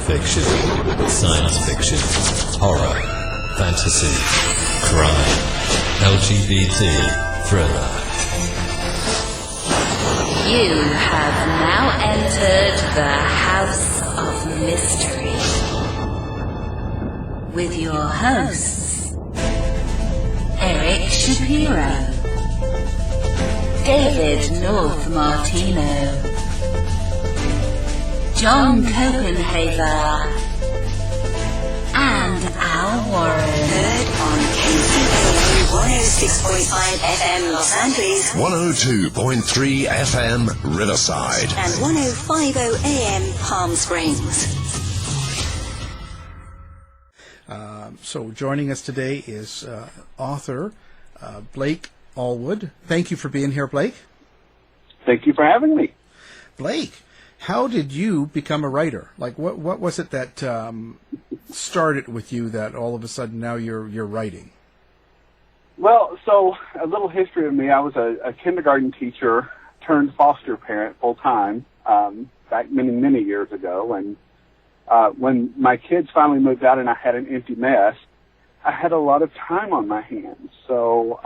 fiction, science fiction, horror, fantasy, crime, LGBT, thriller. You have now entered the House of Mystery with your hosts, Eric Shapiro, David North Martino, John Copenhaver, and Al Warren. Heard on KCAA 106.5 FM Los Angeles, 102.3 FM Riverside, and 105.0 AM Palm Springs. So joining us today is author Blake Allwood. Thank you for being here, Blake. Thank you for having me. Blake, how did you become a writer? Like, what was it that started with you that all of a sudden now you're writing? Well, so a little history of me. I was a kindergarten teacher turned foster parent full time back many years ago. And when my kids finally moved out and I had an empty nest, I had a lot of time on my hands. So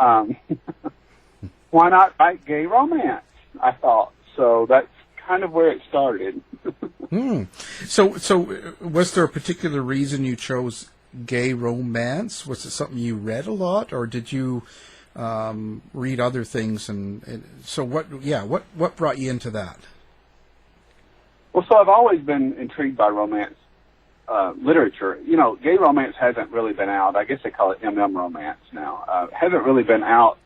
why not write gay romance, I thought. So that's kind of where it started. So was there a particular reason you chose gay romance? Was it something you read a lot, or did you read other things? And so what brought you into that? Well, so I've always been intrigued by romance literature. You know, gay romance hasn't really been out. I guess they call it MM romance now. Hasn't really been out,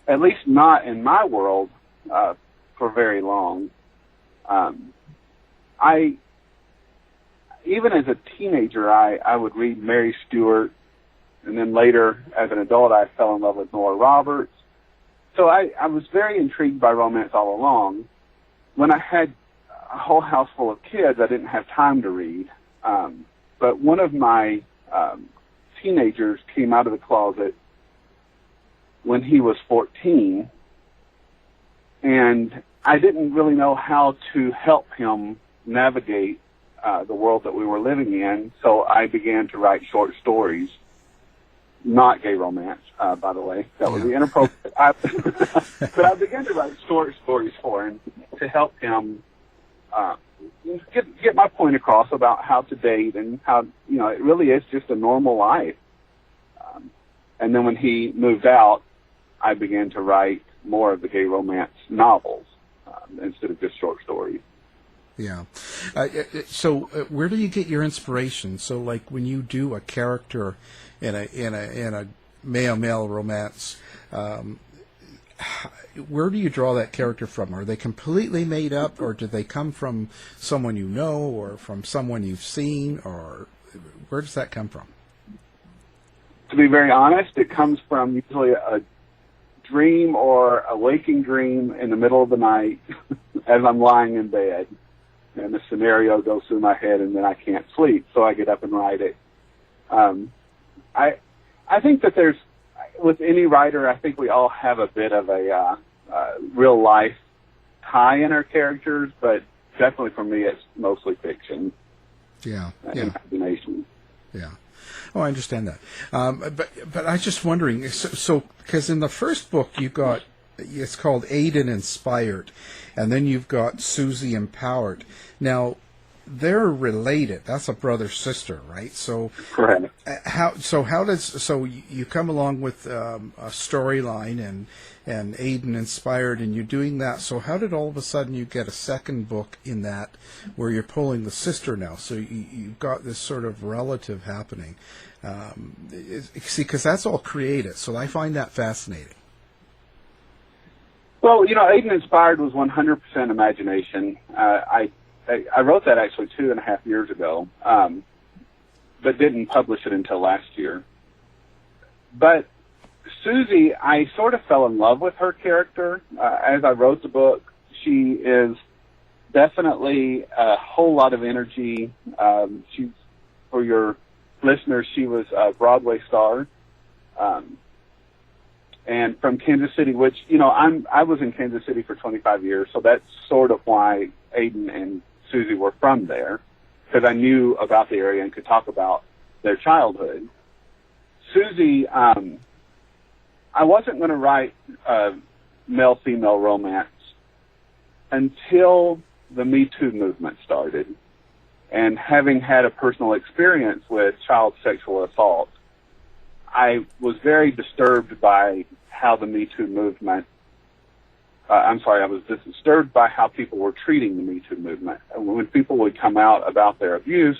at least not in my world, for very long. Even as a teenager, I would read Mary Stewart, and then later, as an adult, I fell in love with Nora Roberts. So I was very intrigued by romance all along. When I had a whole house full of kids, I didn't have time to read. But one of my teenagers came out of the closet when he was 14, and I didn't really know how to help him navigate the world that we were living in, so I began to write short stories, not gay romance, by the way. That would be inappropriate. But I began to write short stories for him to help him get my point across about how to date and how, it really is just a normal life. And then when he moved out, I began to write more of the gay romance novels instead of just short stories. Yeah. So where do you get your inspiration? So like when you do a character in a male romance, where do you draw that character from? Are they completely made up, or do they come from someone you know, or from someone you've seen, or where does that come from? To be very honest, it comes from usually a dream or a waking dream in the middle of the night as I'm lying in bed. And the scenario goes through my head, and then I can't sleep, so I get up and write it. I think that there's, with any writer, I think we all have a bit of a real life tie in our characters, but definitely for me, it's mostly fiction. Yeah. Imagination. Yeah. Oh, I understand that. But I was just wondering, so because in the first book it's called Aiden Inspired, and then you've got Suzie Empowered. Now, they're related. That's a brother-sister, right? So, correct. So you come along with a storyline and Aiden Inspired, and you're doing that. So how did all of a sudden you get a second book in that where you're pulling the sister now? So you've got this sort of relative happening. See, because that's all creative. So I find that fascinating. Well, Aiden Inspired was 100% imagination. I wrote that actually 2.5 years ago, but didn't publish it until last year. But Suzie, I sort of fell in love with her character as I wrote the book. She is definitely a whole lot of energy. She's, for your listeners, she was a Broadway star. And from Kansas City, which, I was in Kansas City for 25 years, so that's sort of why Aiden and Suzie were from there. because I knew about the area and could talk about their childhood. Suzie, I wasn't going to write male-female romance until the Me Too movement started. And having had a personal experience with child sexual assault, I was very disturbed by how the Me Too movement, I was disturbed by how people were treating the Me Too movement. And when people would come out about their abuse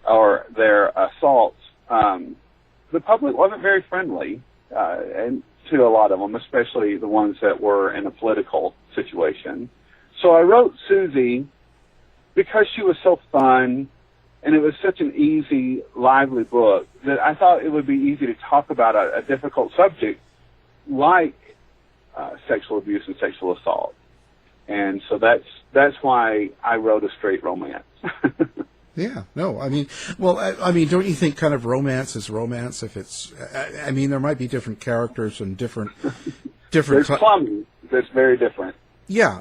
or their assaults, the public wasn't very friendly, and to a lot of them, especially the ones that were in a political situation. So I wrote Suzie because she was so fun, and it was such an easy, lively book that I thought it would be easy to talk about a difficult subject like sexual abuse and sexual assault. And so that's why I wrote a straight romance. Yeah, no, I mean, well, I mean, don't you think kind of romance is romance if it's, I mean, there might be different characters and different. There's plumbing that's very different. Yeah.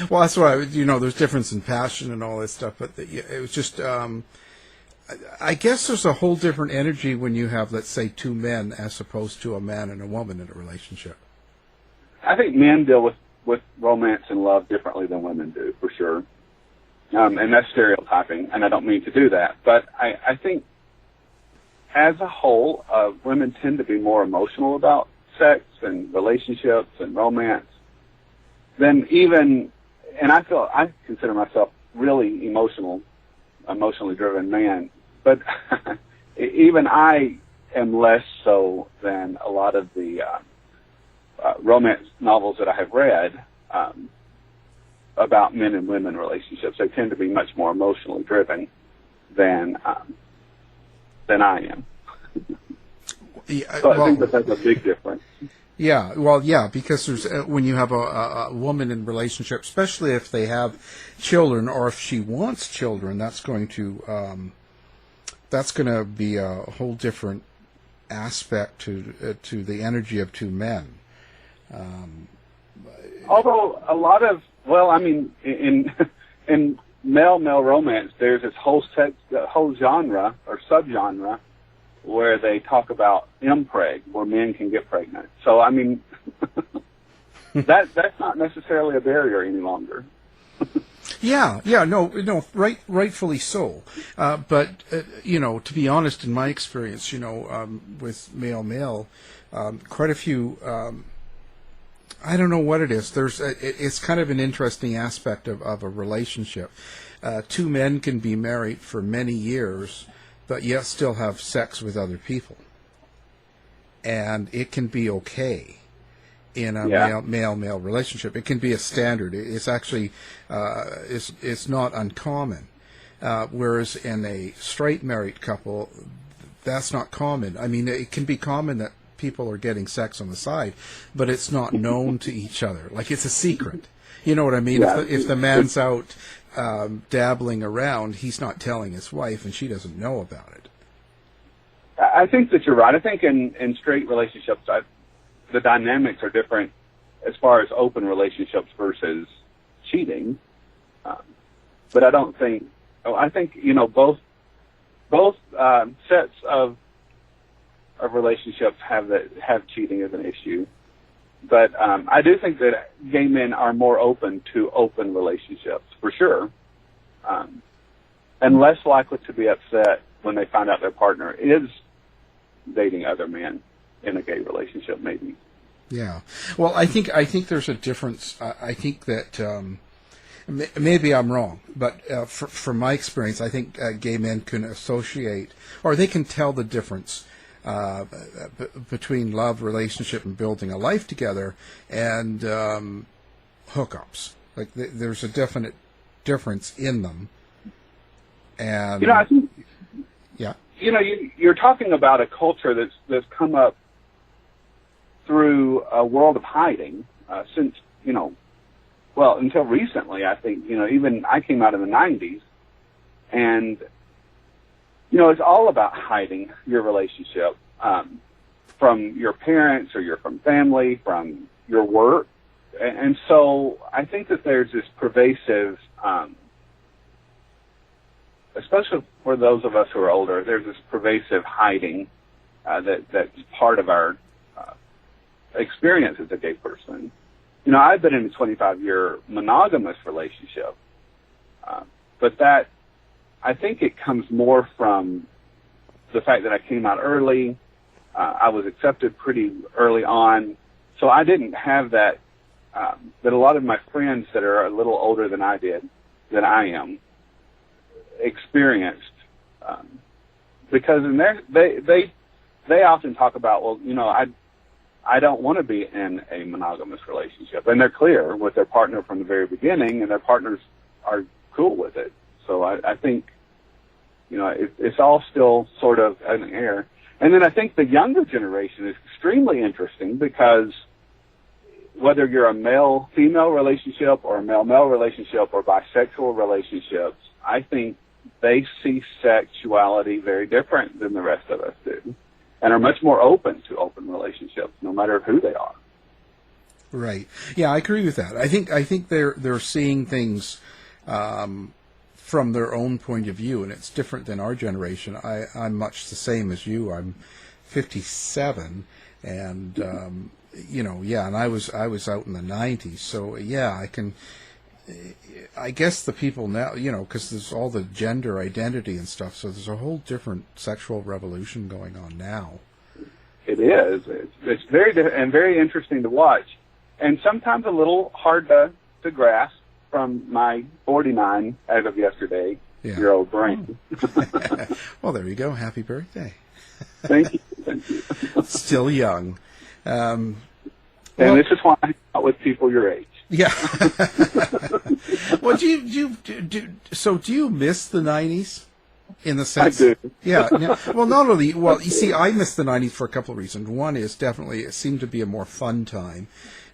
Well, that's why, there's difference in passion and all this stuff, but it was just, I guess there's a whole different energy when you have, let's say, two men as opposed to a man and a woman in a relationship. I think men deal with romance and love differently than women do, for sure. And that's stereotyping, and I don't mean to do that. But I think as a whole, women tend to be more emotional about sex and relationships and romance than even, and I consider myself really emotionally driven man, but even I am less so than a lot of the romance novels that I have read about men and women relationships. They tend to be much more emotionally driven than I am. Yeah, so I think that's a big difference. Yeah, well, yeah, because there's when you have a woman in relationship, especially if they have children or if she wants children, that's going to be a whole different aspect to the energy of two men. Although a lot of, well, I mean, in male romance, there's this whole genre or subgenre where they talk about impreg, where men can get pregnant. So, I mean, that's not necessarily a barrier any longer. No, rightfully so. But to be honest, in my experience, with male, quite a few. I don't know what it is. It's kind of an interesting aspect of a relationship. Two men can be married for many years, but yet still have sex with other people, and it can be okay in a male relationship. It can be a standard. It's actually it's not uncommon. Whereas in a straight married couple, that's not common. I mean, it can be common that people are getting sex on the side, but it's not known to each other. Like, it's a secret. You know what I mean? Yeah. If the man's out dabbling around, he's not telling his wife, and she doesn't know about it. I think that you're right. I think in straight relationships, the dynamics are different as far as open relationships versus cheating. But I don't think. I think both sets of relationships have cheating as an issue. But I do think that gay men are more open to open relationships, for sure, and less likely to be upset when they find out their partner is dating other men in a gay relationship, maybe. Yeah. Well, I think there's a difference. I think that maybe I'm wrong, but from my experience, I think gay men can associate, or they can tell the difference between love, relationship, and building a life together, and hookups. Like, there's a definite difference in them. And I think, yeah, you're talking about a culture that's come up through a world of hiding since until recently. I think even I came out in the 90s, and it's all about hiding your relationship from your parents, or from family, from your work. And so I think that there's this pervasive especially for those of us who are older, there's this pervasive hiding that's part of our experience as a gay person. You know, I've been in a 25-year monogamous relationship, but that, I think it comes more from the fact that I came out early. I was accepted pretty early on, so I didn't have that a lot of my friends that are a little older than I am, experienced. Because in they often talk about, well, you know, I don't want to be in a monogamous relationship, and they're clear with their partner from the very beginning, and their partners are cool with it. So I think, you know, it's all still sort of in the air. And then I think the younger generation is extremely interesting because whether you're a male-female relationship or a male-male relationship or bisexual relationships, I think they see sexuality very different than the rest of us do, and are much more open to open relationships, no matter who they are. Right. Yeah, I agree with that. I think they're seeing things from their own point of view, and it's different than our generation. I'm much the same as you. I'm 57, and you know, yeah, and I was out in the 90s, so yeah, I guess the people now, you know, because there's all the gender identity and stuff, so there's a whole different sexual revolution going on now. It is. It's very and very interesting to watch, and sometimes a little hard to grasp from my 49 as of yesterday year old brain. Well, there you go. Happy birthday. Thank you. Thank you. Still young. And this is why I hang out with people your age. Yeah. Well, do you miss the 90s in the sense? I do. Yeah. Well, not only. Well, you see, I miss the 90s for a couple of reasons. One is definitely it seemed to be a more fun time.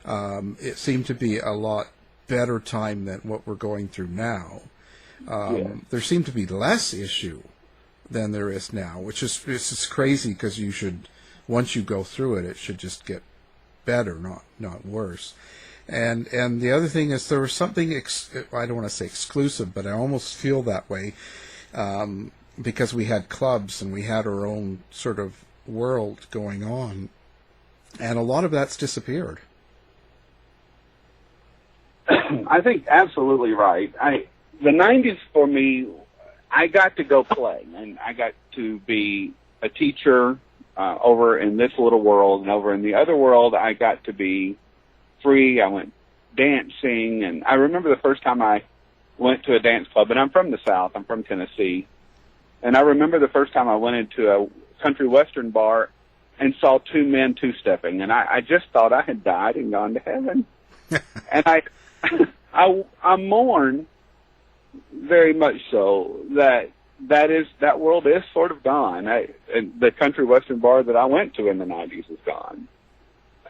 It seemed to be a lot better time than what we're going through now. There seemed to be less issue than there is now, which is crazy because you should, once you go through it, it should just get better, not worse. And the other thing is there was something I don't want to say exclusive, but I almost feel that way because we had clubs and we had our own sort of world going on, and a lot of that's disappeared. I think absolutely right. The 90s for me, I got to go play, and I got to be a teacher over in this little world, and over in the other world, I got to be free. I went dancing, and I remember the first time I went to a dance club, and I'm from the South. I'm from Tennessee, and I remember the first time I went into a country western bar and saw two men two-stepping, and I just thought I had died and gone to heaven. And I mourn very much so that world is sort of gone. And the country western bar that I went to in the 90s is gone,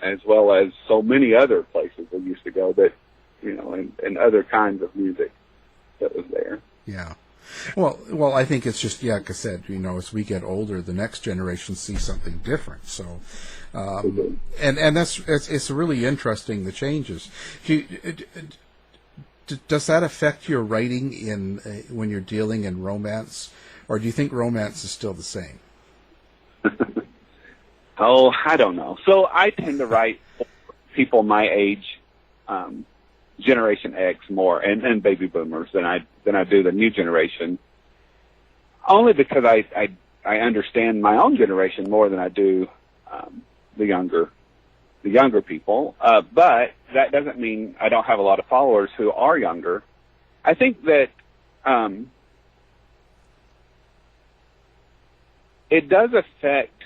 as well as so many other places we used to go that, you know, and other kinds of music that was there. Yeah. Well, I think it's just, like I said, you know, as we get older, the next generation sees something different. So, and it's really interesting, the changes. Does that affect your writing when you're dealing in romance, or do you think romance is still the same? Oh, I don't know. So I tend to write people my age, Generation X more, and baby boomers than I do the new generation. Only because I understand my own generation more than I do the younger people. But that doesn't mean I don't have a lot of followers who are younger. I think that it does affect.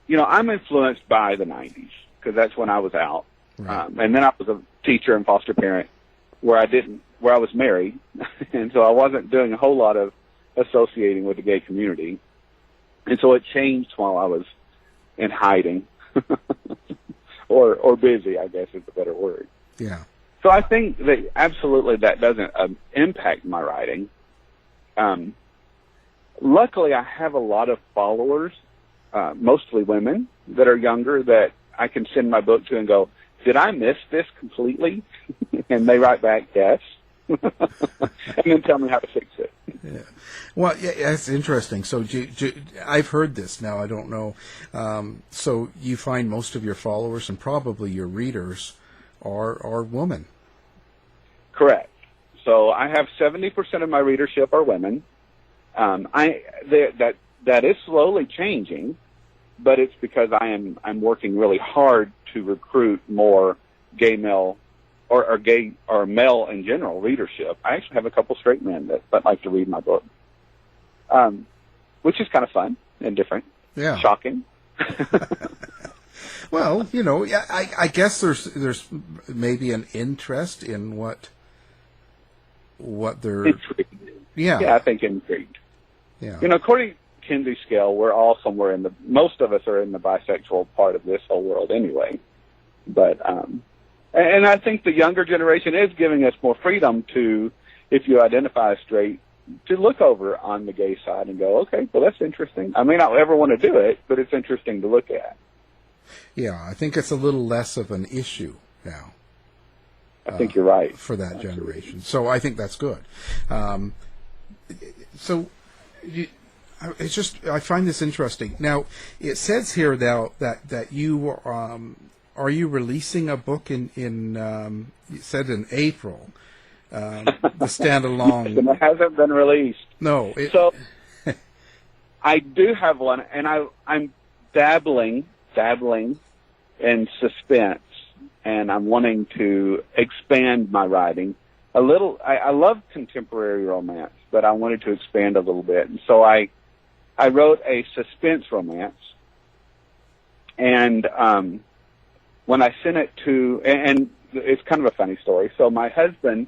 You know, I'm influenced by the 90s because that's when I was out. Right. And then I was a teacher and foster parent where I was married. And so I wasn't doing a whole lot of associating with the gay community. And so it changed while I was in hiding or busy, I guess is the better word. Yeah. So I think that absolutely that doesn't impact my writing. Luckily, I have a lot of followers, mostly women that are younger, that I can send my book to and go, did I miss this completely? And they write back, yes. And then tell me how to fix it. Yeah. Well, yeah, that's interesting. So I've heard this now. I don't know. So you find most of your followers and probably your readers are women. Correct. So I have 70% of my readership are women. That is slowly changing, but it's because I'm working really hard to recruit more gay male or gay or male in general readership. I actually have a couple straight men that like to read my book, which is kind of fun and different. Yeah. Shocking. Well, I guess there's maybe an interest in what they're. Intrigued. Yeah, I think intrigued. Yeah. According to Kinsey's scale, we're all somewhere most of us are in the bisexual part of this whole world anyway. But, and I think the younger generation is giving us more freedom to, if you identify as straight, to look over on the gay side and go, okay, well, that's interesting. I may not ever want to do it, but it's interesting to look at. Yeah, I think it's a little less of an issue now. I think you're right. For that generation. So I think that's good. I find this interesting. Now, it says here now that you are you releasing a book in you said in April, the standalone. It hasn't been released. No. So I do have one, and I'm dabbling in suspense, and I'm wanting to expand my writing a little. I love contemporary romance, but I wanted to expand a little bit, and so I wrote a suspense romance, and when I sent it to, and it's kind of a funny story. So my husband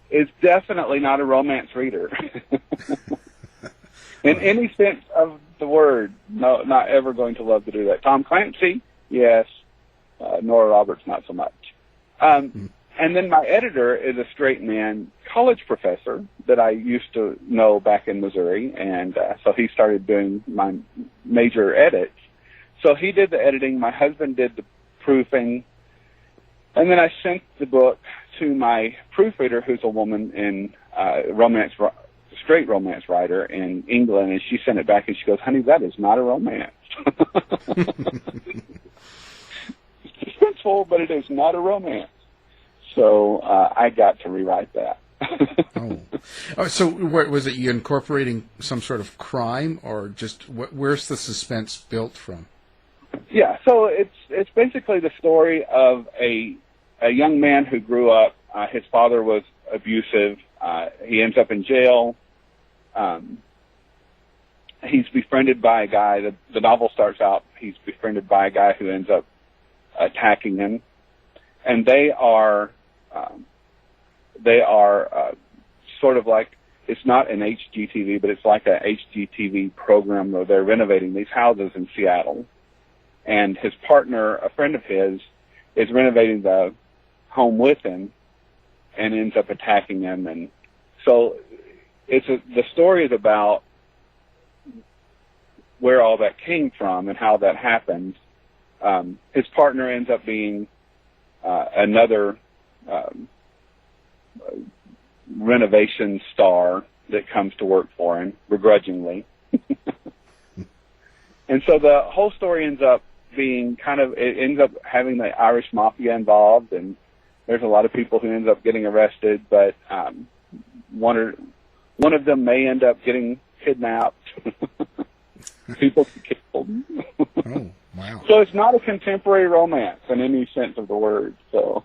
is definitely not a romance reader. In any sense of the word, no, not ever going to love to do that. Tom Clancy, yes. Nora Roberts, not so much. And then my editor is a straight man college professor that I used to know back in Missouri, and so he started doing my major edits. So he did the editing, my husband did the proofing, and then I sent the book to my proofreader, who's a woman in straight romance writer in England, and she sent it back, and she goes, honey, that is not a romance. It's suspenseful, but it is not a romance. So I got to rewrite that. So what, was it you incorporating some sort of crime, or just where's the suspense built from? Yeah, so it's basically the story of a young man who grew up. His father was abusive. He ends up in jail. He's befriended by a guy. The novel starts out, he's befriended by a guy who ends up attacking him. And they are sort of like, it's not an HGTV, but it's like a HGTV program where they're renovating these houses in Seattle. And his partner, a friend of his, is renovating the home with him and ends up attacking him. And so the story is about where all that came from and how that happened. His partner ends up being another renovation star that comes to work for him, begrudgingly. And so the whole story ends up being it ends up having the Irish mafia involved, and there's a lot of people who ends up getting arrested, but one of them may end up getting kidnapped. People get killed. Oh, wow. So it's not a contemporary romance in any sense of the word. So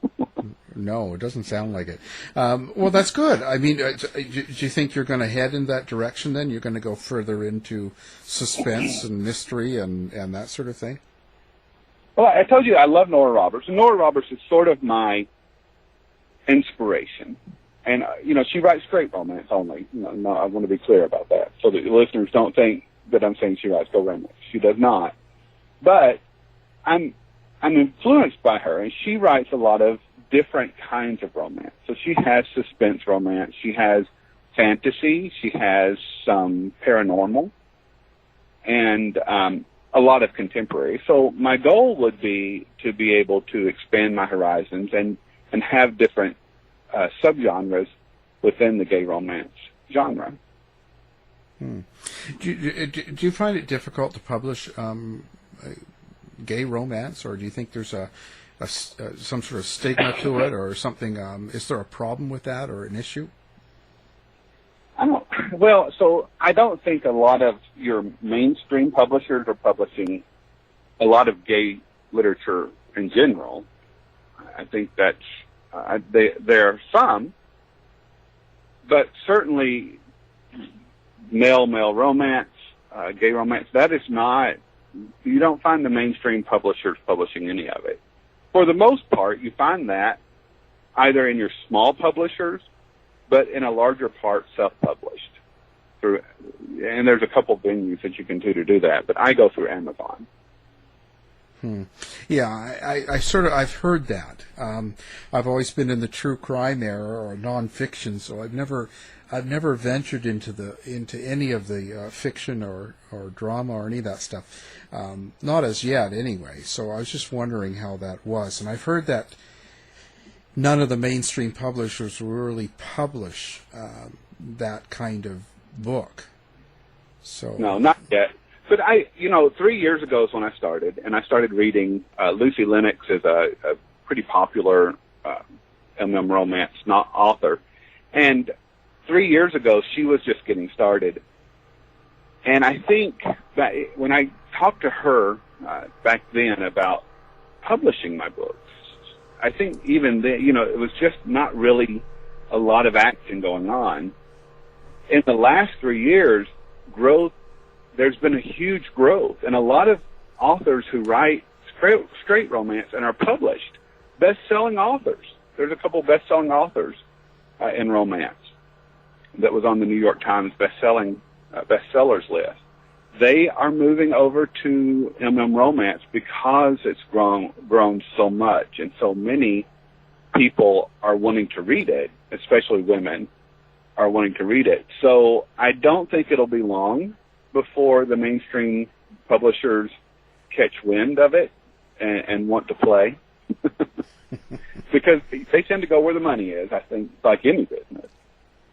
no, it doesn't sound like it. Well, that's good. I mean, do you think you're going to head in that direction then? You're going to go further into suspense and mystery and that sort of thing? Well, I told you I love Nora Roberts. And Nora Roberts is sort of my inspiration. And, she writes straight romance only. No, I want to be clear about that so that the listeners don't think that I'm saying she writes gay romance. She does not. But I'm influenced by her, and she writes a lot of different kinds of romance. So she has suspense romance. She has fantasy. She has some paranormal, and a lot of contemporary. So my goal would be to be able to expand my horizons and have different subgenres within the gay romance genre. Do you find it difficult to publish gay romance, or do you think there's some sort of stigma to it, or something? Is there a problem with that, or an issue? So I don't think a lot of your mainstream publishers are publishing a lot of gay literature in general. I think that's there are some, but certainly male romance, gay romance, that is not, you don't find the mainstream publishers publishing any of it. For the most part, you find that either in your small publishers, but in a larger part self-published. And there's a couple venues that you can do that, but I go through Amazon. Yeah, I've heard that. I've always been in the true crime era or nonfiction, so I've never ventured into any of the fiction or drama or any of that stuff. Not as yet, anyway. So I was just wondering how that was, and I've heard that none of the mainstream publishers will really publish that kind of book. So no, not yet. But 3 years ago is when I started, and I started reading. Lucy Lennox is a pretty popular romance author, and 3 years ago she was just getting started. And I think that when I talked to her back then about publishing my books, I think even then, it was just not really a lot of action going on. In the last 3 years, there's been a huge growth, and a lot of authors who write straight romance and are published, best-selling authors. There's a couple best-selling authors in romance that was on the New York Times bestsellers list. They are moving over to romance because it's grown so much, and so many people are wanting to read it, especially women are wanting to read it. So I don't think it'll be long before the mainstream publishers catch wind of it and want to play. Because they tend to go where the money is, I think, like any business.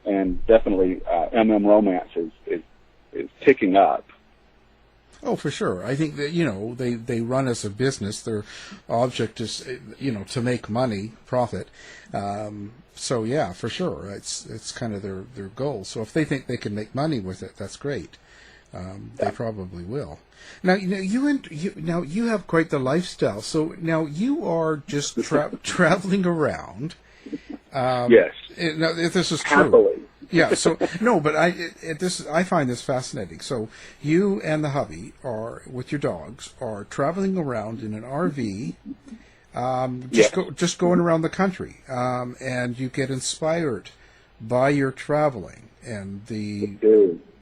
And definitely romance is ticking up. Oh, for sure. I think that, they run as a business. Their object is, to make money, profit. So, yeah, for sure. It's kind of their goal. So if they think they can make money with it, that's great. They probably will. Now, you have quite the lifestyle. So now you are just traveling around. Yes. Now, if this is true. Happily. Yeah. So no, but I find this fascinating. So you and the hubby with your dogs are traveling around in an RV, just going around the country, and you get inspired by your traveling and the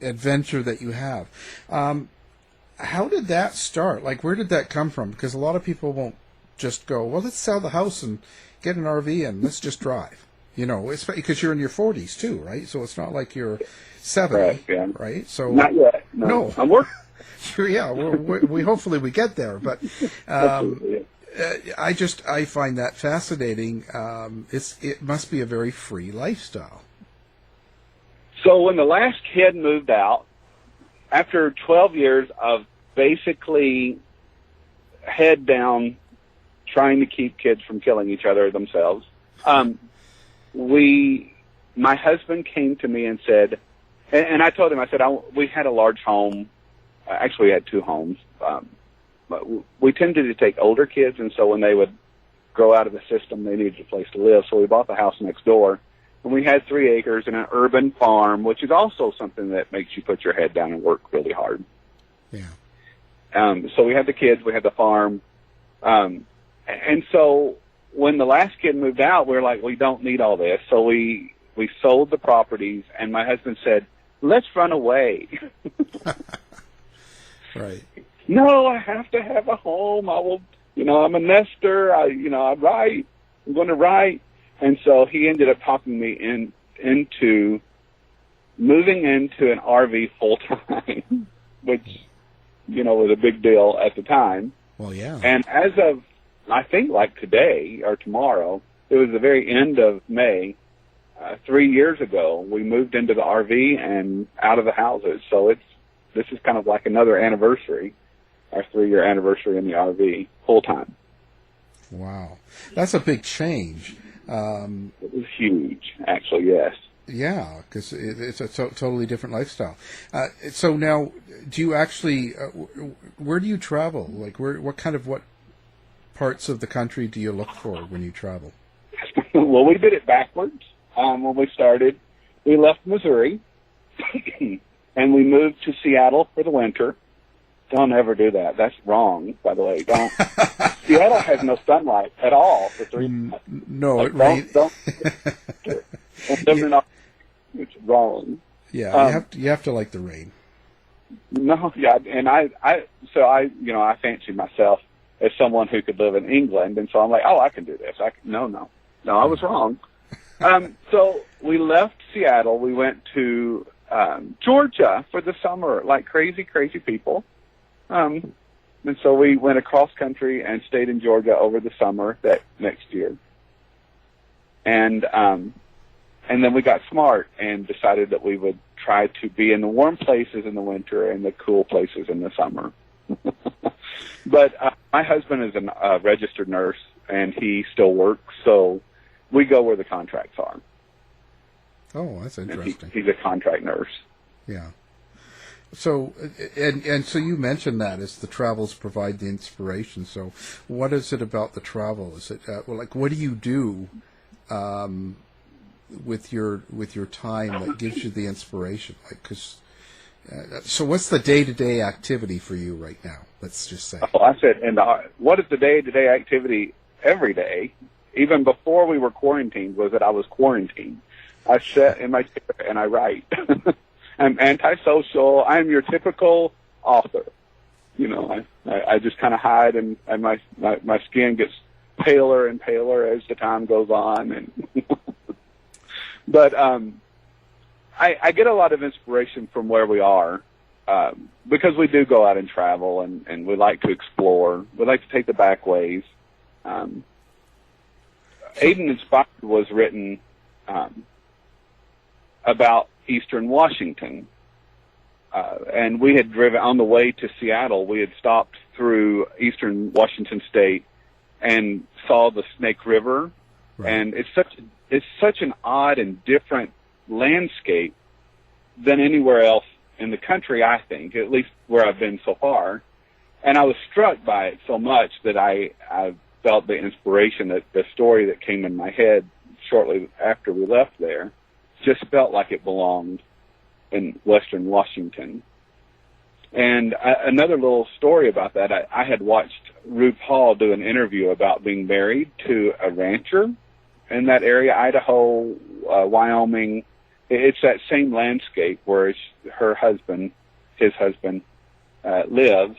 adventure that you have. How did that start? Like, where did that come from? Because a lot of people won't just go, well, let's sell the house and get an RV and let's just drive. It's because you're in your 40s too, right? So it's not like you're 70, right? So not yet. No. I'm working. Sure, yeah. We hopefully we get there, but I find that fascinating. It must be a very free lifestyle. So when the last kid moved out, after 12 years of basically head down trying to keep kids from killing each other themselves, my husband came to me and said, and I told him, I said, we had a large home. Actually, we had two homes. But we tended to take older kids, and so when they would grow out of the system, they needed a place to live. So we bought the house next door. And we had 3 acres and an urban farm, which is also something that makes you put your head down and work really hard. Yeah. So we had the kids, we had the farm. And so when the last kid moved out, we were like, we don't need all this. So we sold the properties, and my husband said, let's run away. Right. No, I have to have a home. I will, I'm a nester. I write. I'm going to write. And so he ended up talking me into moving into an RV full time, which, was a big deal at the time. Well, yeah. And as of, I think like today or tomorrow, it was the very end of May, 3 years ago, we moved into the RV and out of the houses. So this is kind of like another anniversary, our 3-year anniversary in the RV, full time. Wow. That's a big change. It was huge, actually, yes. Yeah, because it's a totally different lifestyle. So now, do you actually, where do you travel? Like, what parts of the country do you look for when you travel? Well, we did it backwards. When we started, we left Missouri, and we moved to Seattle for the winter. Don't ever do that. That's wrong, by the way. Don't. Seattle has no sunlight at all for 3 months. No, like, it rains. Don't it's wrong. Yeah, you have to like the rain. No, yeah, and I fancy myself as someone who could live in England, and so I'm like, oh, I can do this. No, I was wrong. So we left Seattle. We went to Georgia for the summer, like crazy people. And so we went across country and stayed in Georgia over the summer that next year. And then we got smart and decided that we would try to be in the warm places in the winter and the cool places in the summer. But my husband is a registered nurse, and he still works, so we go where the contracts are. Oh, that's interesting. He's a contract nurse. Yeah. So, and so you mentioned that as the travels provide the inspiration. So, what is it about the travel? Is it like what do you do with your time that gives you the inspiration? Like, so what's the day-to-day activity for you right now? Let's just say. Oh, I said, and what is the day-to-day activity every day, even before we were quarantined, was that I was quarantined. I sit in my chair and I write. I'm antisocial. I'm your typical author. You know, I just kind of hide, and my skin gets paler and paler as the time goes on. And but I get a lot of inspiration from where we are, because we do go out and travel, and we like to explore. We like to take the back ways. Aiden Inspired was written about Eastern Washington, and we had driven on the way to Seattle. We had stopped through Eastern Washington State and saw the Snake River, right. And it's such an odd and different landscape than anywhere else in the country, I think, at least where I've been so far. And I was struck by it so much that I felt the inspiration, that the story that came in my head shortly after we left there just felt like it belonged in Western Washington. And another little story about that, I had watched Ruth Hall do an interview about being married to a rancher in that area, Idaho, Wyoming. It's that same landscape where his husband lives.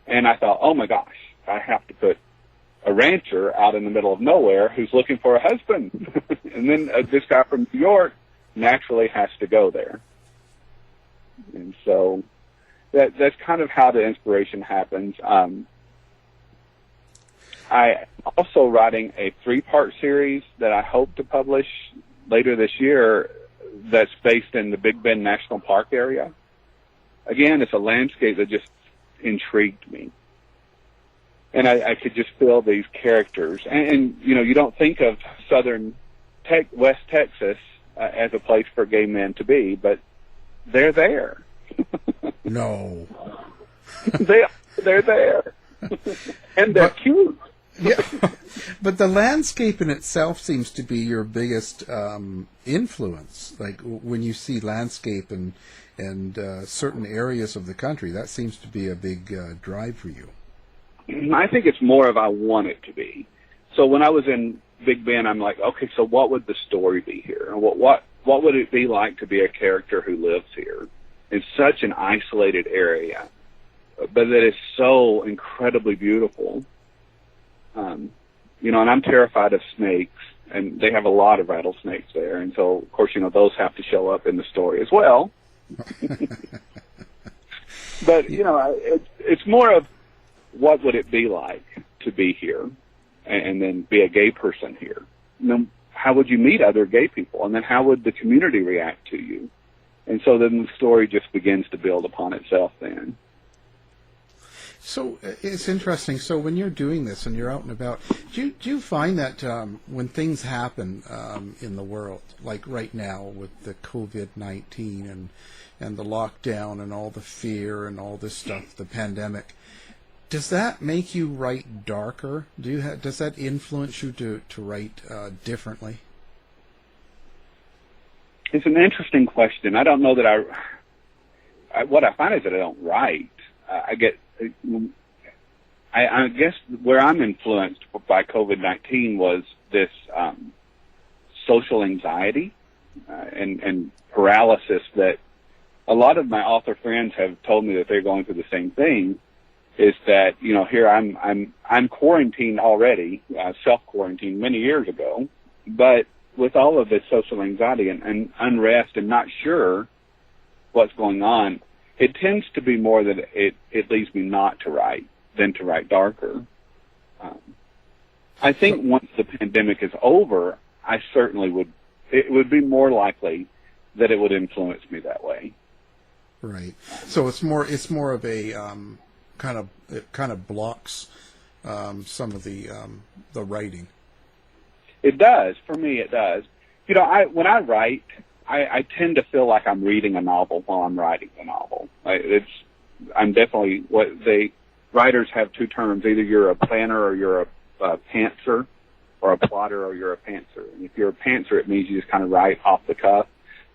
And I thought, oh my gosh, I have to put a rancher out in the middle of nowhere who's looking for a husband. And then this guy from New York naturally has to go there. And so that's kind of how the inspiration happens. I also writing a 3-part series that I hope to publish later this year that's based in the Big Bend National Park area. Again, it's a landscape that just intrigued me. And I could just feel these characters. And you know, you don't think of West Texas as a place for gay men to be, but they're there. No. They're there. And they're cute. Yeah, but the landscape in itself seems to be your biggest influence. Like when you see landscape and certain areas of the country, that seems to be a big drive for you. I think it's more of I want it to be. So when I was in Big Bend, I'm like, okay, so what would the story be here? And what would it be like to be a character who lives here in such an isolated area, but that is so incredibly beautiful? You know, and I'm terrified of snakes, and they have a lot of rattlesnakes there, and so, of course, you know, those have to show up in the story as well. But, you know, it's more of what would it be like to be here and then be a gay person here. And then how would you meet other gay people? And then how would the community react to you? And so then the story just begins to build upon itself then. So it's interesting. So when you're doing this and you're out and about, do you find that when things happen in the world, like right now with the COVID-19 and the lockdown and all the fear and all this stuff, the pandemic, does that make you write darker? Does that influence you to write differently? It's an interesting question. I don't know that what I find is that I don't write. I guess where I'm influenced by COVID-19 was this social anxiety and paralysis that a lot of my author friends have told me that they're going through the same thing. Is that, you know, here I'm quarantined already, self-quarantined many years ago, but with all of this social anxiety and unrest and not sure what's going on, it tends to be more that it leads me not to write than to write darker. I think once the pandemic is over, I certainly it would be more likely that it would influence me that way. Right. So it's more of a it kind of blocks some of the writing. It does. For me, it does. You know, when I write, I tend to feel like I'm reading a novel while I'm writing the novel. I'm definitely writers have two terms: either you're a planner or you're a pantser, or a plotter or you're a pantser. And if you're a pantser, it means you just kind of write off the cuff.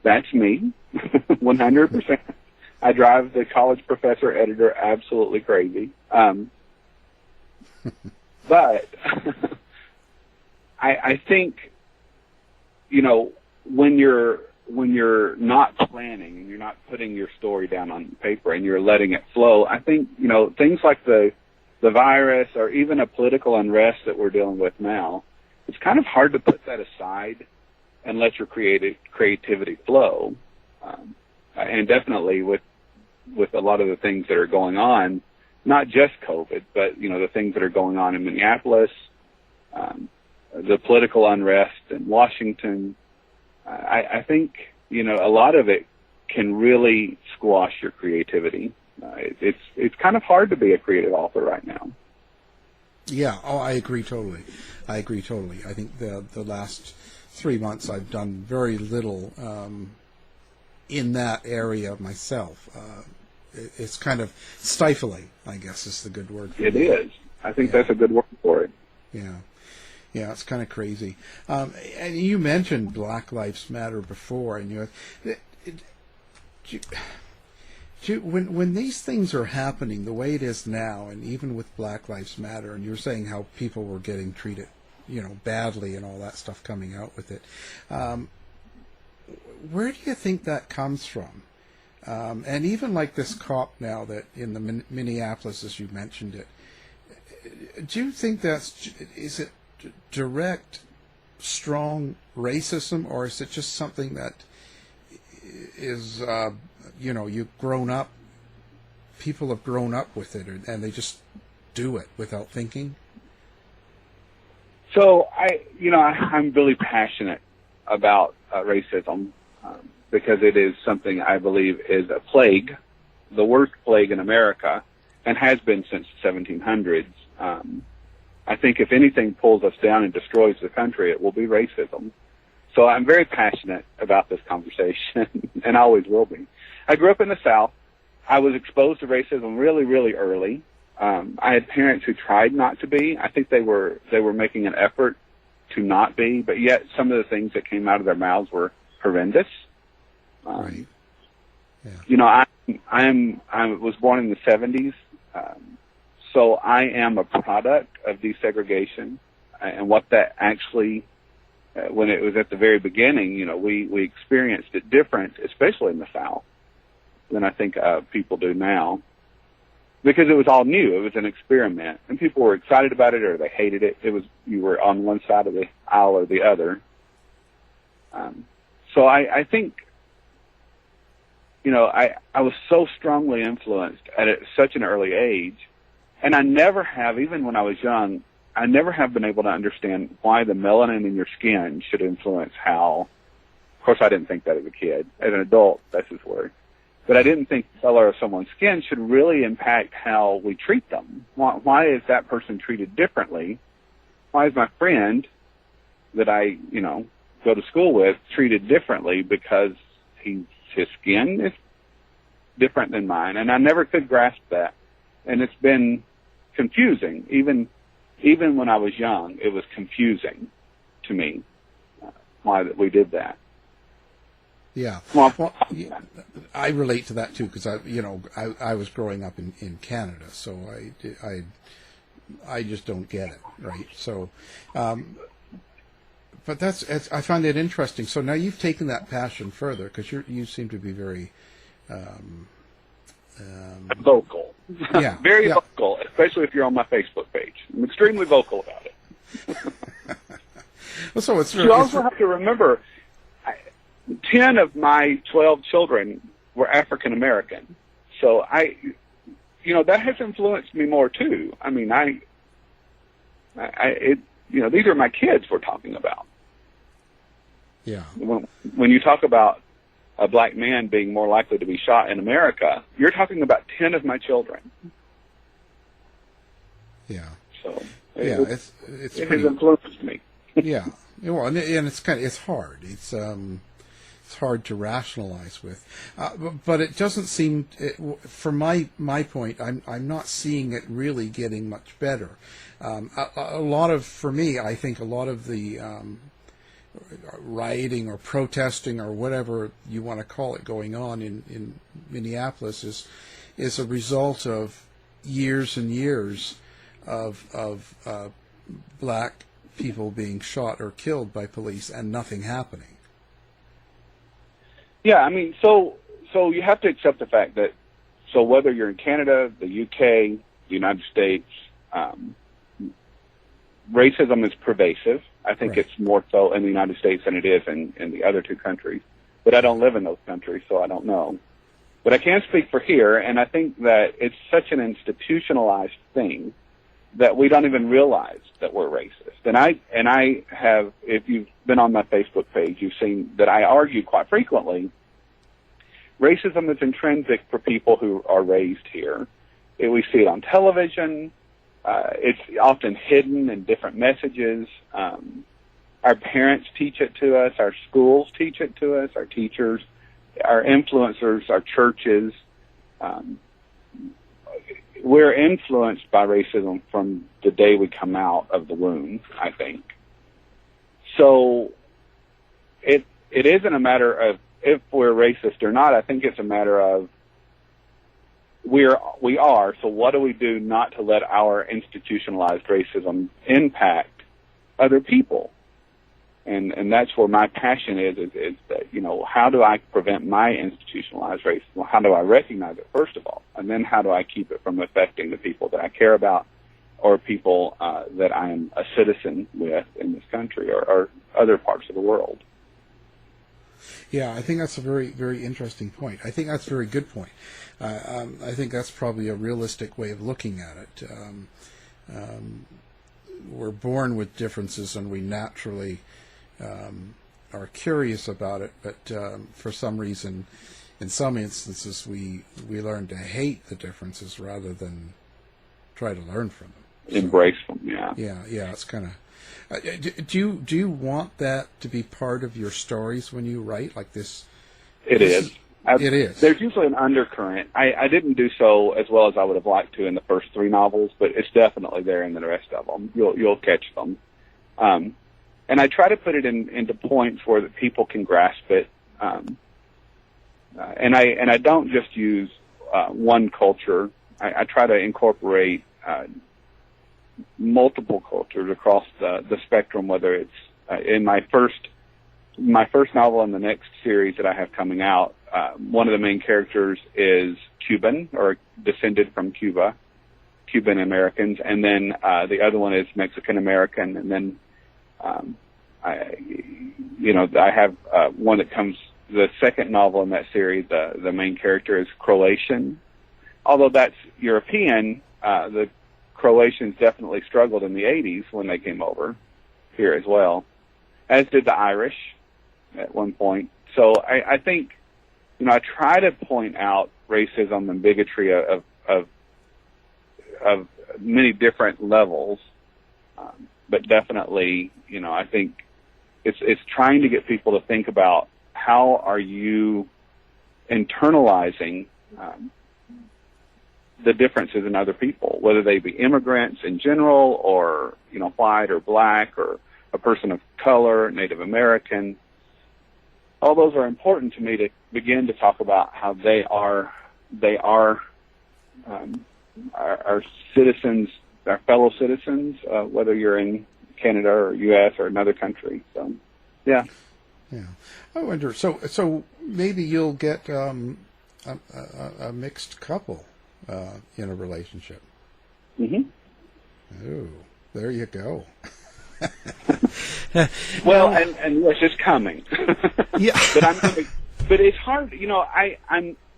That's me, 100%. I drive the college professor editor absolutely crazy. But I think, you know, when you're not planning and you're not putting your story down on paper and you're letting it flow, I think, you know, things like the virus or even a political unrest that we're dealing with now, it's kind of hard to put that aside and let your creativity flow. And definitely with a lot of the things that are going on, not just COVID, but, you know, the things that are going on in Minneapolis, the political unrest in Washington, I think, you know, a lot of it can really squash your creativity. It's kind of hard to be a creative author right now. Yeah, I agree totally. I think the last 3 months I've done very little in that area myself. It's kind of stifling, I guess is the good word for it. It is. I think that's a good word for it. Yeah. Yeah, it's kind of crazy. And you mentioned Black Lives Matter before, and when these things are happening the way it is now, and even with Black Lives Matter, and you're saying how people were getting treated, you know, badly and all that stuff coming out with it, where do you think that comes from? And even like this cop now that in the Minneapolis, as you mentioned it, do you think is it direct, strong racism, or is it just something that is, you know, people have grown up with it, and they just do it without thinking? So I'm really passionate about racism because it is something I believe is a plague, the worst plague in America, and has been since the 1700s. I think if anything pulls us down and destroys the country, it will be racism. So I'm very passionate about this conversation, and always will be. I grew up in the South. I was exposed to racism really, really early. I had parents who tried not to be. I think they were making an effort to not be, but yet some of the things that came out of their mouths were horrendous. Right. Yeah. You know, I was born in the 70s. So I am a product of desegregation and what that actually, when it was at the very beginning, you know, we experienced it different, especially in the South, than I think people do now, because it was all new. It was an experiment, and people were excited about it or they hated it. You were on one side of the aisle or the other. So I think, you know, I was so strongly influenced at such an early age. And I never have, even when I was young, I never have been able to understand why the melanin in your skin should influence how. Of course, I didn't think that as a kid. As an adult, that's his word. But I didn't think the color of someone's skin should really impact how we treat them. Why is that person treated differently? Why is my friend that I, go to school with treated differently because his skin is different than mine? And I never could grasp that. And it's been confusing. Even when I was young, it was confusing to me why that we did that. Yeah. Well, I relate to that too because I was growing up in Canada, so I just don't get it, right? So, but I find it interesting. So now you've taken that passion further because you seem to be very vocal. Yeah, very vocal, especially if you're on my Facebook page. I'm extremely vocal about it. Well, so you also have to remember, 10 of my 12 children were African American, so that has influenced me more too. I mean, these are my kids we're talking about. Yeah. When you talk about a black man being more likely to be shot in America, you're talking about 10 of my children. Yeah. So it has influenced me. Yeah. Well, and it's hard. It's hard to rationalize with, but it doesn't seem. From my point, I'm not seeing it really getting much better. For me, I think a lot of the rioting or protesting or whatever you want to call it going on in Minneapolis is a result of years and years of black people being shot or killed by police and nothing happening. Yeah, I mean, so you have to accept the fact that, so whether you're in Canada, the UK, the United States, racism is pervasive. I think it's more so in the United States than it is in the other two countries. But I don't live in those countries, so I don't know. But I can speak for here, and I think that it's such an institutionalized thing that we don't even realize that we're racist. And I have, if you've been on my Facebook page, you've seen that I argue quite frequently, racism is intrinsic for people who are raised here. We see it on television. It's often hidden in different messages. Our parents teach it to us. Our schools teach it to us. Our teachers, our influencers, our churches. We're influenced by racism from the day we come out of the womb, I think. So it isn't a matter of if we're racist or not. I think it's a matter of we are. So what do we do not to let our institutionalized racism impact other people? And that's where my passion is that, how do I prevent my institutionalized racism? How do I recognize it, first of all? And then how do I keep it from affecting the people that I care about or people that I'm a citizen with in this country or other parts of the world? Yeah, I think that's a very, very interesting point. I think that's a very good point. I think that's probably a realistic way of looking at it. We're born with differences and we naturally are curious about it, but for some reason, in some instances, we learn to hate the differences rather than try to learn from them. Embrace them, yeah. Yeah, it's kind of... do you want that to be part of your stories when you write like this? It is. It is. There's usually an undercurrent. I didn't do so as well as I would have liked to in the first 3 novels, but it's definitely there in the rest of them. You'll catch them. And I try to put it into points where that people can grasp it. And I don't just use one culture. I try to incorporate multiple cultures across the spectrum, whether it's in my first novel in the next series that I have coming out. One of the main characters is Cuban or descended from Cuba, Cuban Americans, and then the other one is Mexican American, and then I have one that comes. The second novel in that series, the main character is Croatian, although that's European. The Croatians definitely struggled in the 80s when they came over here as well, as did the Irish at one point. So I think, I try to point out racism and bigotry of many different levels, but definitely, I think it's trying to get people to think about how are you internalizing the differences in other people, whether they be immigrants in general or, white or black or a person of color, Native American. All those are important to me to begin to talk about how they are our citizens, our fellow citizens, whether you're in Canada or U.S. or another country. So, yeah. Yeah. I wonder, so maybe you'll get a mixed couple in a relationship. Mm-hmm. Oh, there you go. Well, and yes, it's coming. Yeah. But it's hard,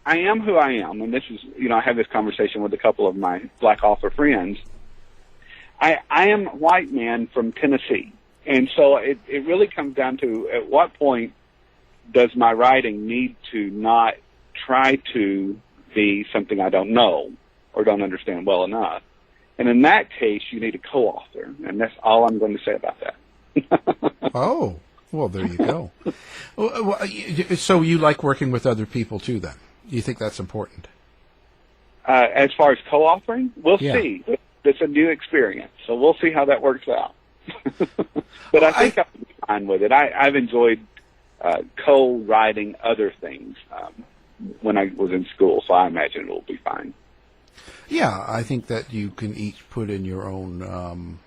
I am who I am, and this is, I have this conversation with a couple of my black author friends. I am a white man from Tennessee, and so it really comes down to at what point does my writing need to not try to be something I don't know or don't understand well enough. And in that case, you need a co-author, and that's all I'm going to say about that. Oh, well, there you go. So you like working with other people, too, then? You think that's important? As far as co-authoring, we'll Yeah. see. It's a new experience, so we'll see how that works out. But I think I'm fine with it. I've enjoyed co-writing other things when I was in school, so I imagine it will be fine. Yeah, I think that you can each put in your own,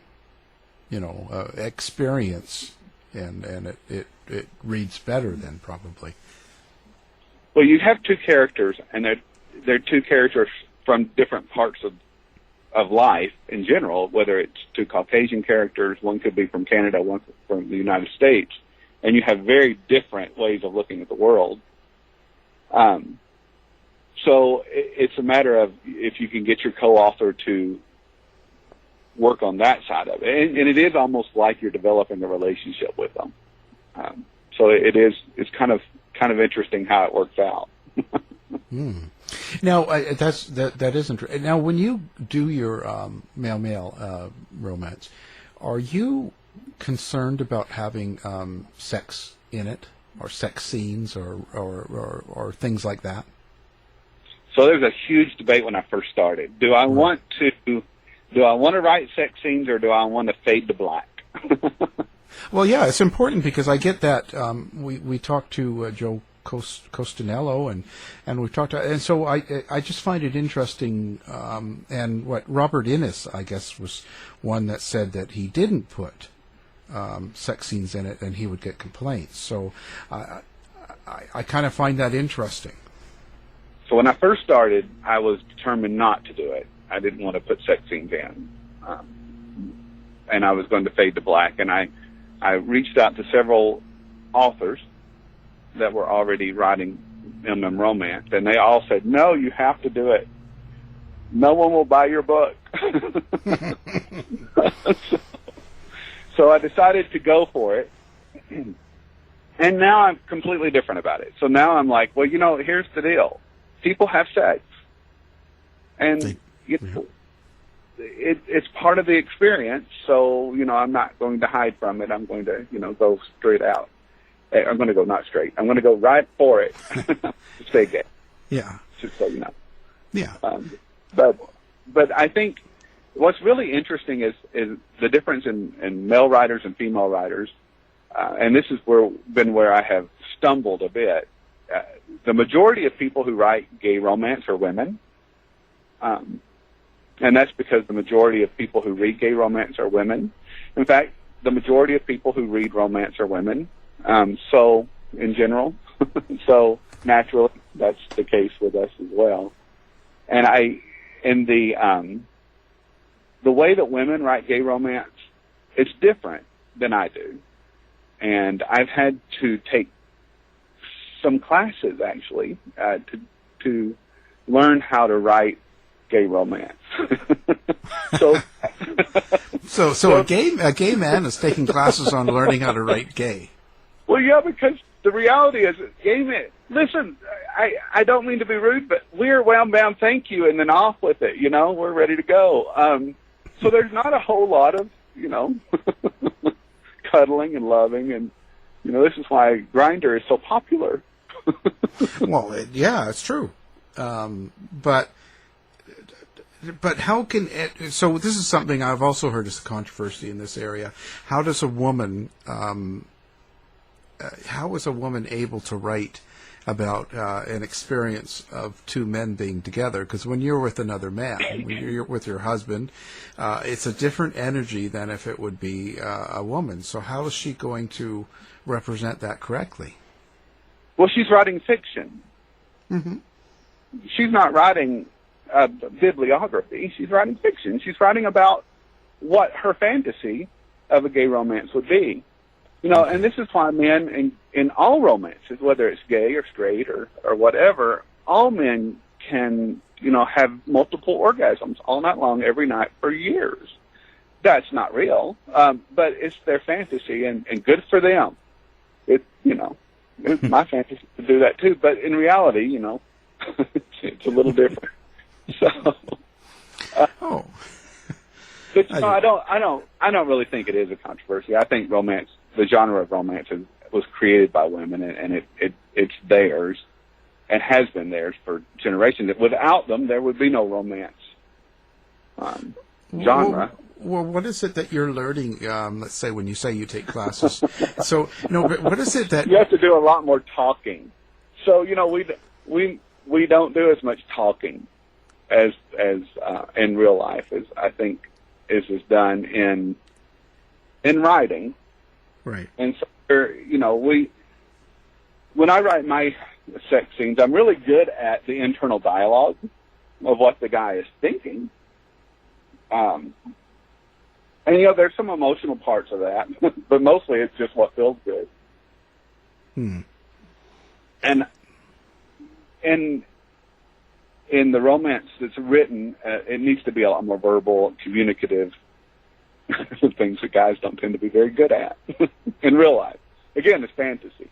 experience, and it reads better then, probably. Well, you have two characters, and they're two characters from different parts of life in general, whether it's two Caucasian characters, one could be from Canada, one from the United States, and you have very different ways of looking at the world. So it's a matter of if you can get your co-author to work on that side of it. And it is almost like you're developing a relationship with them. So it's kind of interesting how it works out. Now, that is interesting. Now, when you do your male-male romance, are you concerned about having sex in it, or sex scenes, or things like that? So there's a huge debate when I first started. Do I want to write sex scenes, or do I want to fade to black? Well, yeah, it's important because I get that. We talked to Joe Costanello, and we've talked to, and so I just find it interesting. And what Robert Innes, I guess, was one that said that he didn't put sex scenes in it, and he would get complaints. So I kind of find that interesting. So when I first started, I was determined not to do it. I didn't want to put sex scenes in, and I was going to fade to black. And I reached out to several authors that were already writing MM romance, and they all said, "No, you have to do it. No one will buy your book." So I decided to go for it, and now I'm completely different about it. So now I'm like, well, here's the deal. People have sex, and it's part of the experience. So I'm not going to hide from it. I'm going to go straight out. I'm going to go not straight. I'm going to go right for it. Stay gay. Yeah. Just so you know. Yeah. But I think what's really interesting is the difference in male writers and female writers, and this is where I have stumbled a bit. The majority of people who write gay romance are women, and that's because the majority of people who read gay romance are women. In fact, the majority of people who read romance are women. So in general, so naturally, that's the case with us as well. And the way that women write gay romance, it's different than I do. And I've had to take some classes actually to learn how to write gay romance. so So a gay man is taking classes on learning how to write gay. Well, yeah, because the reality is, gay men, listen, I don't mean to be rude, but we're wound bound, thank you, and then off with it, we're ready to go. So there's not a whole lot of, cuddling and loving, and, this is why Grindr is so popular. Well, yeah, it's true. But how can it, so this is something I've also heard as a controversy in this area. How does a woman, how is a woman able to write about an experience of two men being together? Because when you're with another man, when you're with your husband, it's a different energy than if it would be a woman. So how is she going to represent that correctly? Well, she's writing fiction. Mm-hmm. She's not writing bibliography. She's writing fiction. She's writing about what her fantasy of a gay romance would be. And this is why men in all romances, whether it's gay or straight or whatever, all men can, have multiple orgasms all night long, every night for years. That's not real, but it's their fantasy, and good for them. It's my fantasy to do that too, but in reality, it's a little different. So, but I don't really think it is a controversy. I think romance, the genre of romance, was created by women, and it's theirs, and has been theirs for generations. Without them, there would be no romance genre. Well, what is it that you're learning? Let's say when you say you take classes. So but what is it that you have to do? A lot more talking. So we don't do as much talking as in real life as I think is done in writing. Right. And so when I write my sex scenes, I'm really good at the internal dialogue of what the guy is thinking. And there's some emotional parts of that, but mostly it's just what feels good. And in the romance that's written, it needs to be a lot more verbal, communicative, things that guys don't tend to be very good at in real life. Again, it's fantasy.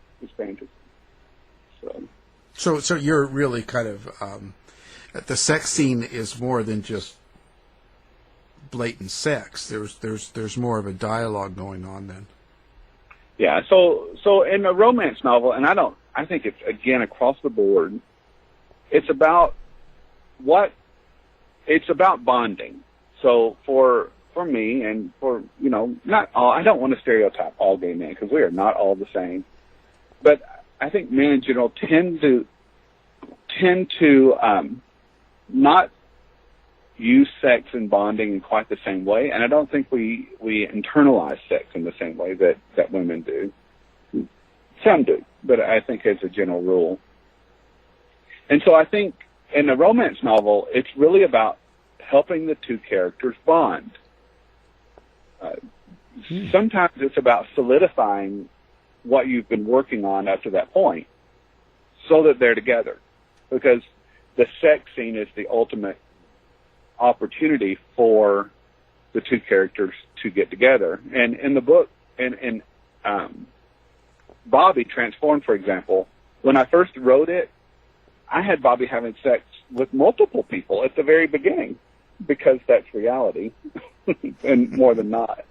So you're really kind of the sex scene is more than just blatant sex. There's more of a dialogue going on then. Yeah. So in a romance novel, and I think it's again across the board, it's about bonding. So for me and for not all, I don't want to stereotype all gay men because we are not all the same, but I think men in general tend to not use sex and bonding in quite the same way, and I don't think we internalize sex in the same way that women do. Some do, but I think as a general rule. And so I think in a romance novel, it's really about helping the two characters bond. Sometimes it's about solidifying what you've been working on up to that point so that they're together, because the sex scene is the ultimate opportunity for the two characters to get together. And in the book, in Bobby Transformed, for example, when I first wrote it, I had Bobby having sex with multiple people at the very beginning because that's reality, and more than not.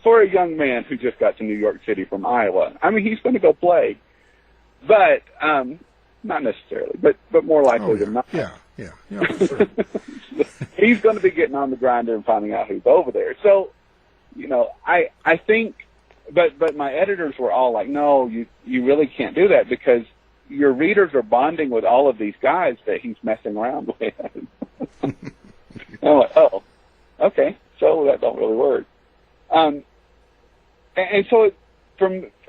For a young man who just got to New York City from Iowa, I mean, he's going to go play, but not necessarily, but more likely than not. Yeah, for sure. He's going to be getting on the grinder and finding out who's over there. So, I think, but my editors were all like, no, you really can't do that because your readers are bonding with all of these guys that he's messing around with. I'm like, oh, okay, so that don't really work. And so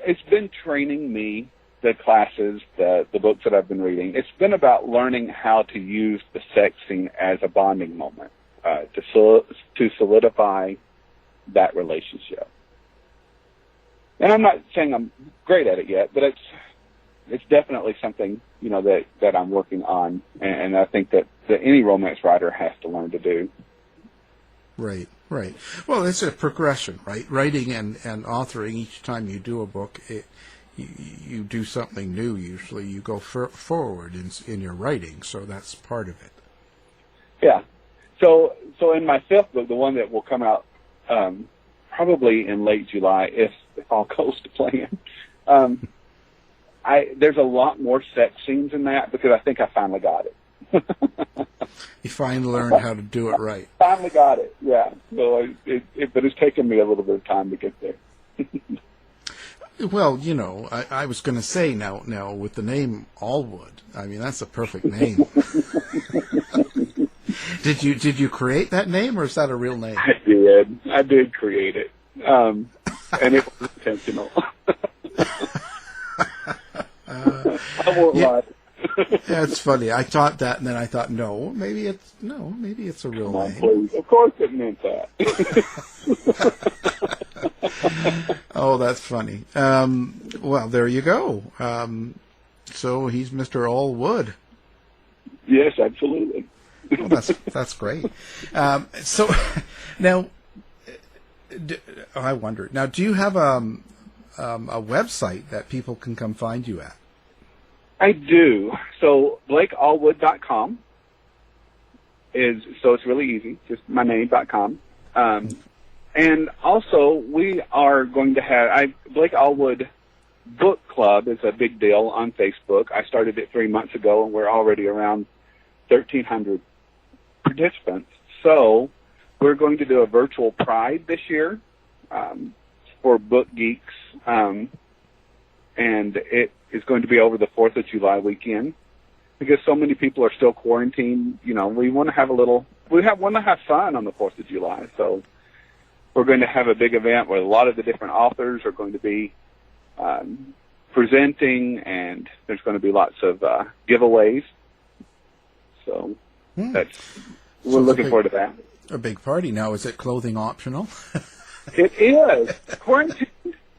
it's been training me, the classes, the books that I've been reading. It's been about learning how to use the sex scene as a bonding moment to solidify that relationship. And I'm not saying I'm great at it yet, but it's definitely something that I'm working on, and I think that that any romance writer has to learn to do. Right, right. Well, it's a progression, right? Writing and authoring, each time you do a book, you do something new. Usually you go forward in your writing, so that's part of it. Yeah. So in my fifth book, the one that will come out probably in late July, if all goes to plan, there's a lot more sex scenes in that because I think I finally got it. You finally learned how to do it right. Finally got it, yeah. So but it's taken me a little bit of time to get there. Well, I was going to say now with the name Allwood, I mean that's a perfect name. Did you create that name, or is that a real name? I did create it, and it was intentional. I won't lie. That's funny. I thought that, and then I thought, maybe it's a real name. Please. Of course, it meant that. Oh, that's funny. Well, there you go. So he's Mr. Allwood. Yes, absolutely. Well, that's great. So now, I wonder. Now, do you have a website that people can come find you at? I do. So BlakeAllwood.com it's really easy. Just my name.com. And also, we are going to have Blake Allwood Book Club is a big deal on Facebook. I started it 3 months ago, and we're already around 1,300 participants. So we're going to do a virtual Pride this year for book geeks, and it is going to be over the 4th of July weekend because so many people are still quarantined. We want to have want to have fun on the 4th of July. So we're going to have a big event where a lot of the different authors are going to be presenting, and there's going to be lots of giveaways. So we're looking forward to that. A big party. Now, is it clothing optional? It is. Quarantine.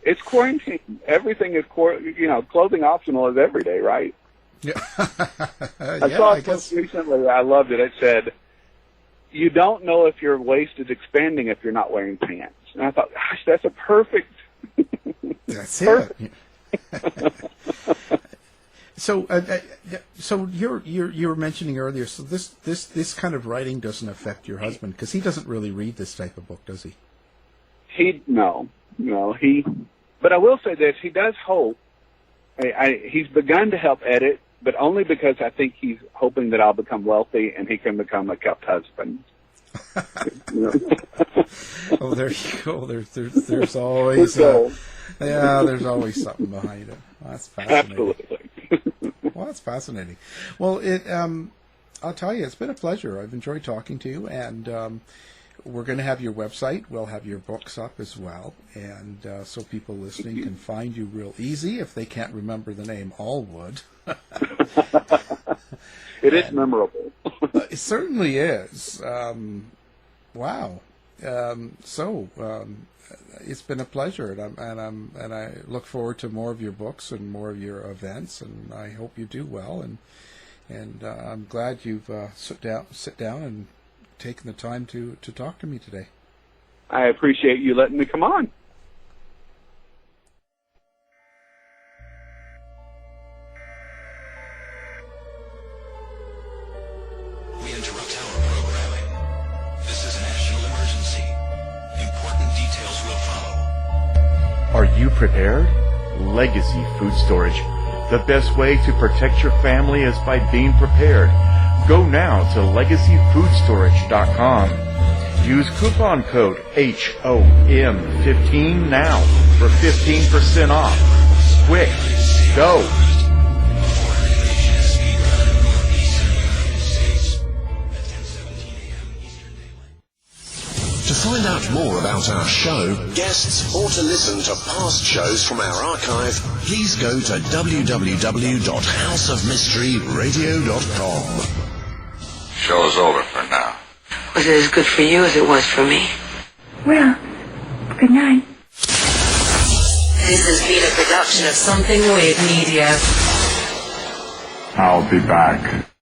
It's quarantine. Everything is clothing optional is every day, right? Yeah. I saw a post recently. I loved it. It said, "You don't know if your waist is expanding if you're not wearing pants." And I thought, gosh, that's a perfect. That's it. So you were mentioning earlier. So this kind of writing doesn't affect your husband because he doesn't really read this type of book, does he? No. But I will say this: he does hope. He's begun to help edit, but only because I think he's hoping that I'll become wealthy and he can become a kept husband. Oh, there you go. There's always there's always something behind it. Well, that's fascinating. Absolutely. Well, that's fascinating. Well, I'll tell you, it's been a pleasure. I've enjoyed talking to you, and we're going to have your website. We'll have your books up as well, and so people listening can find you real easy if they can't remember the name Allwood. It is memorable. It certainly is. Wow. It's been a pleasure, and I look forward to more of your books and more of your events, and I hope you do well. And I'm glad you've sit down and taken the time to talk to me today. I appreciate you letting me come on. We interrupt our programming. This is a national emergency. Important details will follow. Are you prepared? Legacy Food Storage. The best way to protect your family is by being prepared. Go now to legacyfoodstorage.com. Use coupon code HOM15 now for 15% off. Quick, go! To find out more about our show, guests, or to listen to past shows from our archive, please go to www.houseofmysteryradio.com. Show's over for now. Was it as good for you as it was for me? Well, good night. This has been a production of Something Weird Media. I'll be back.